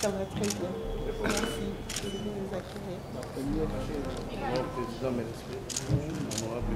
Ça va très bien. Merci de nous accueillir. La première chose, mon président m'explique, honorable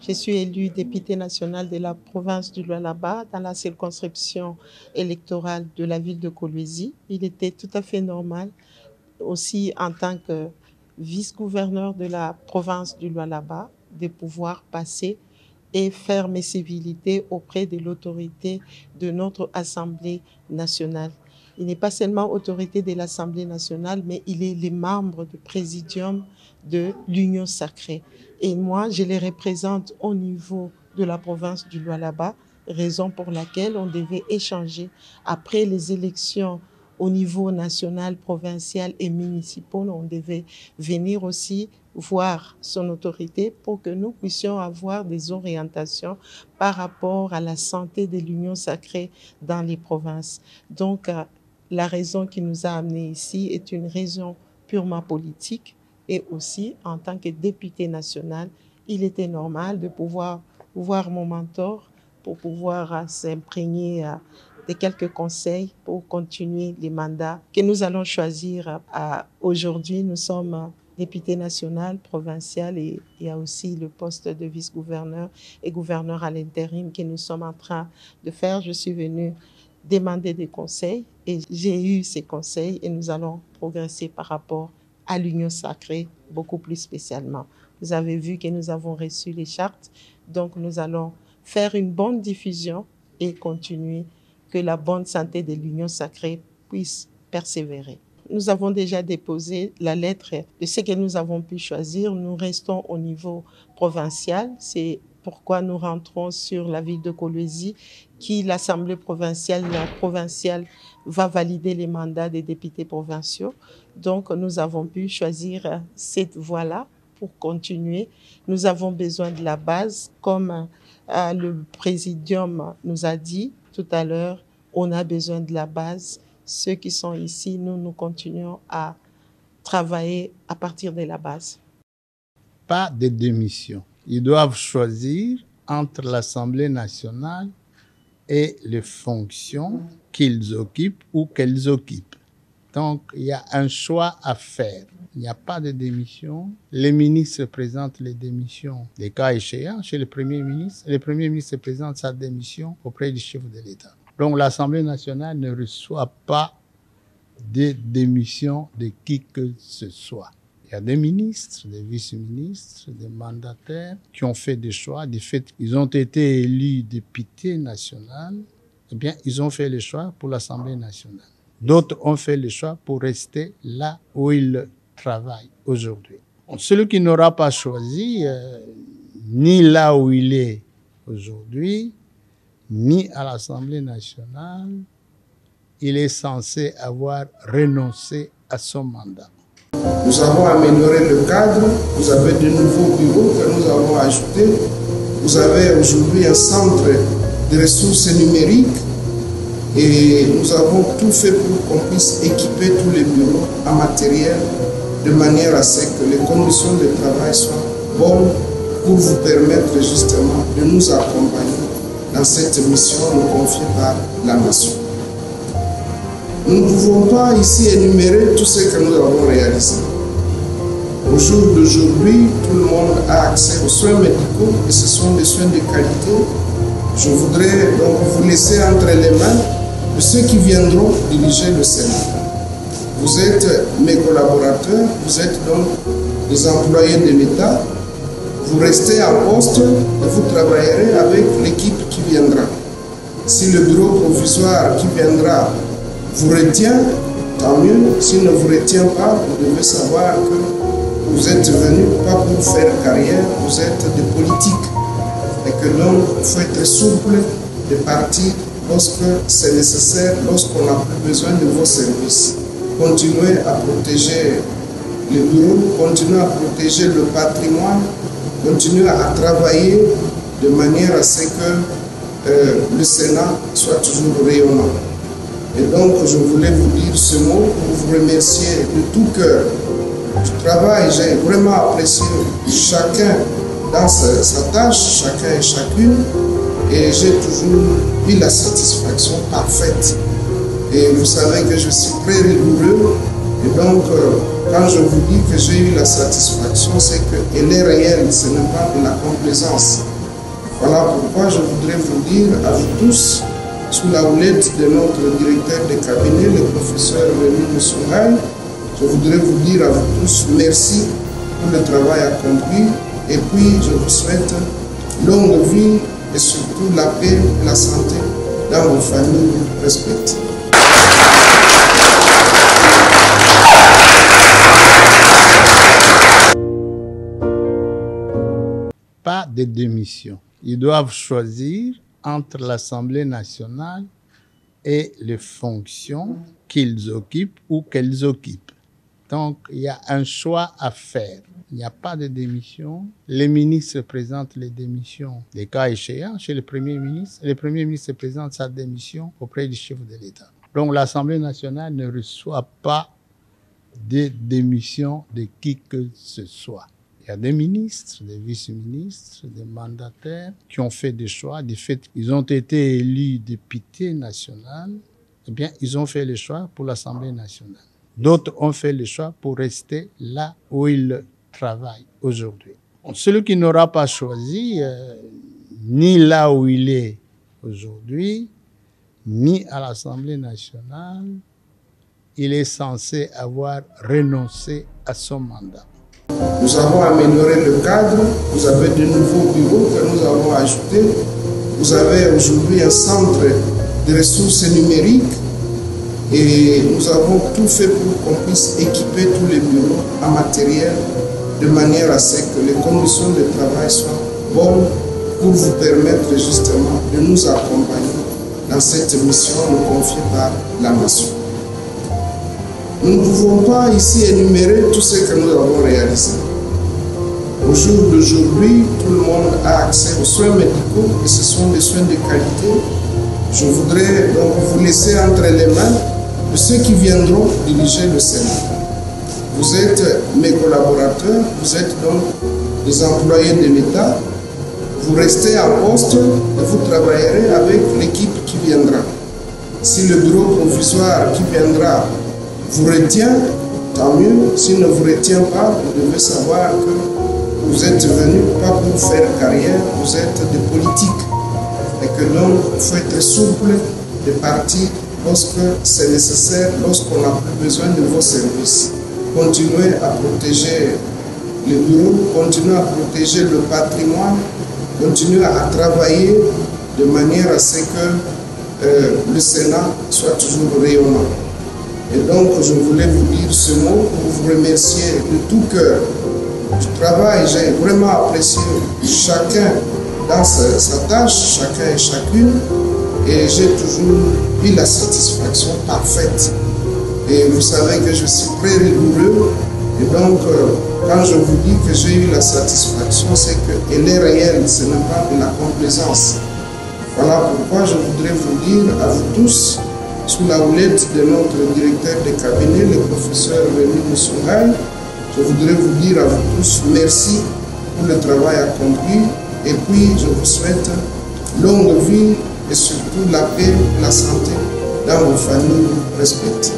Je suis élue députée nationale de la province du Lualaba dans la circonscription électorale de la ville de Kolwezi. Il était tout à fait normal, aussi en tant que vice-gouverneur de la province du Lualaba, de pouvoir passer et faire mes civilités auprès de l'autorité de notre Assemblée nationale. Il n'est pas seulement autorité de l'Assemblée nationale, mais il est le membre du présidium de l'Union sacrée. Et moi, je les représente au niveau de la province du Lualaba, raison pour laquelle on devait échanger après les élections au niveau national, provincial et municipal. On devait venir aussi voir son autorité pour que nous puissions avoir des orientations par rapport à la santé de l'Union sacrée dans les provinces. Donc, la raison qui nous a amenés ici est une raison purement politique et aussi en tant que député national, il était normal de pouvoir voir mon mentor pour pouvoir s'imprégner de quelques conseils pour continuer les mandats que nous allons choisir. Aujourd'hui, nous sommes député national, provincial et il y a aussi le poste de vice-gouverneur et gouverneur à l'intérim que nous sommes en train de faire. Je suis venue demander des conseils et j'ai eu ces conseils et nous allons progresser par rapport à l'Union sacrée, beaucoup plus spécialement. Vous avez vu que nous avons reçu les chartes, donc nous allons faire une bonne diffusion et continuer que la bonne santé de l'Union sacrée puisse persévérer. Nous avons déjà déposé la lettre de ce que nous avons pu choisir. Nous restons au niveau provincial. C'est pourquoi nous rentrons sur la ville de Kolwezi, qui l'Assemblée provinciale va valider les mandats des députés provinciaux. Donc, nous avons pu choisir cette voie-là pour continuer. Nous avons besoin de la base, comme le présidium nous a dit tout à l'heure, on a besoin de la base. Ceux qui sont ici, nous continuons à travailler à partir de la base. Pas de démission. Ils doivent choisir entre l'Assemblée nationale et les fonctions qu'ils occupent ou qu'elles occupent. Donc, il y a un choix à faire. Il n'y a pas de démission. Les ministres présentent les démissions, les cas échéants, chez le Premier ministre. Le Premier ministre présente sa démission auprès du chef de l'État. Donc, l'Assemblée nationale ne reçoit pas de démission de qui que ce soit. Il y a des ministres, des vice-ministres, des mandataires qui ont fait des choix. Du fait qu'ils ont été élus députés nationaux, eh bien, ils ont fait le choix pour l'Assemblée nationale. D'autres ont fait le choix pour rester là où ils travaillent aujourd'hui. Celui qui n'aura pas choisi, ni là où il est aujourd'hui, ni à l'Assemblée nationale, il est censé avoir renoncé à son mandat. Nous avons amélioré le cadre, vous avez de nouveaux bureaux que nous avons ajoutés. Vous avez aujourd'hui un centre de ressources numériques et nous avons tout fait pour qu'on puisse équiper tous les bureaux en matériel de manière à ce que les conditions de travail soient bonnes pour vous permettre justement de nous accompagner dans cette mission nous confiée par la nation. Nous ne pouvons pas ici énumérer tout ce que nous avons réalisé. Au jour d'aujourd'hui, tout le monde a accès aux soins médicaux et ce sont des soins de qualité. Je voudrais donc vous laisser entre les mains de ceux qui viendront diriger le Sénat. Vous êtes mes collaborateurs, vous êtes donc des employés de l'État. Vous restez en poste et vous travaillerez avec l'équipe qui viendra. Si le bureau provisoire qui viendra vous retient, tant mieux. S'il ne vous retient pas, vous devez savoir que vous êtes venu pas pour faire carrière, vous êtes des politiques. Et que donc, il faut être souple de partir lorsque c'est nécessaire, lorsqu'on n'a plus besoin de vos services. Continuez à protéger le bureau, continuez à protéger le patrimoine, continuez à travailler de manière à ce que le Sénat soit toujours rayonnant. Et donc, je voulais vous dire ce mot pour vous remercier de tout cœur du travail. J'ai vraiment apprécié chacun dans sa tâche, chacun et chacune, et j'ai toujours eu la satisfaction parfaite. Et vous savez que je suis très rigoureux, et donc quand je vous dis que j'ai eu la satisfaction, c'est qu'elle est réelle, ce n'est pas de la complaisance. Voilà pourquoi je voudrais vous dire à vous tous, sous la houlette de notre directeur de cabinet, le professeur Rémi Moussoungaï, je voudrais vous dire à vous tous merci pour le travail accompli. Et puis, je vous souhaite longue vie et surtout la paix et la santé dans vos familles respectives. Pas de démission. Ils doivent choisir entre l'Assemblée nationale et les fonctions qu'ils occupent ou qu'elles occupent. Donc, il y a un choix à faire. Il n'y a pas de démission. Les ministres présentent les démissions des cas échéants chez le Premier ministre. Le Premier ministre présente sa démission auprès du chef de l'État. Donc l'Assemblée nationale ne reçoit pas de démission de qui que ce soit. Il y a des ministres, des vice-ministres, des mandataires qui ont fait des choix. Du fait qu'ils ont été élus députés nationaux, eh bien, ils ont fait le choix pour l'Assemblée nationale. D'autres ont fait le choix pour rester là où ils travaille aujourd'hui. Celui qui n'aura pas choisi, ni là où il est aujourd'hui, ni à l'Assemblée nationale, il est censé avoir renoncé à son mandat. Nous avons amélioré le cadre, vous avez de nouveaux bureaux que nous avons ajoutés. Vous avez aujourd'hui un centre de ressources numériques et nous avons tout fait pour qu'on puisse équiper tous les bureaux en matériel de manière à ce que les conditions de travail soient bonnes pour vous permettre justement de nous accompagner dans cette mission nous confiée par la nation. Nous ne pouvons pas ici énumérer tout ce que nous avons réalisé. Au jour d'aujourd'hui, tout le monde a accès aux soins médicaux et ce sont des soins de qualité. Je voudrais donc vous laisser entre les mains de ceux qui viendront diriger le Sénat. Vous êtes mes collaborateurs, vous êtes donc des employés de l'État. Vous restez en poste et vous travaillerez avec l'équipe qui viendra. Si le bureau provisoire qui viendra vous retient, tant mieux. S'il ne vous retient pas, vous devez savoir que vous êtes venu pas pour faire carrière, vous êtes des politiques. Et que donc, il faut être souple de partir lorsque c'est nécessaire, lorsqu'on n'a plus besoin de vos services. Continuez à protéger le bureau, continuez à protéger le patrimoine, continuez à travailler de manière à ce que le Sénat soit toujours rayonnant. Et donc, je voulais vous dire ce mot pour vous remercier de tout cœur du travail. J'ai vraiment apprécié chacun dans sa tâche, chacun et chacune, et j'ai toujours eu la satisfaction parfaite. Et vous savez que je suis très rigoureux, et donc, quand je vous dis que j'ai eu la satisfaction, c'est qu'elle est réelle, ce n'est pas de la complaisance. Voilà pourquoi je voudrais vous dire à vous tous, sous la houlette de notre directeur de cabinet, le professeur Rémi Moussoungaï, je voudrais vous dire à vous tous merci pour le travail accompli et puis je vous souhaite longue vie et surtout la paix et la santé dans vos familles respectives.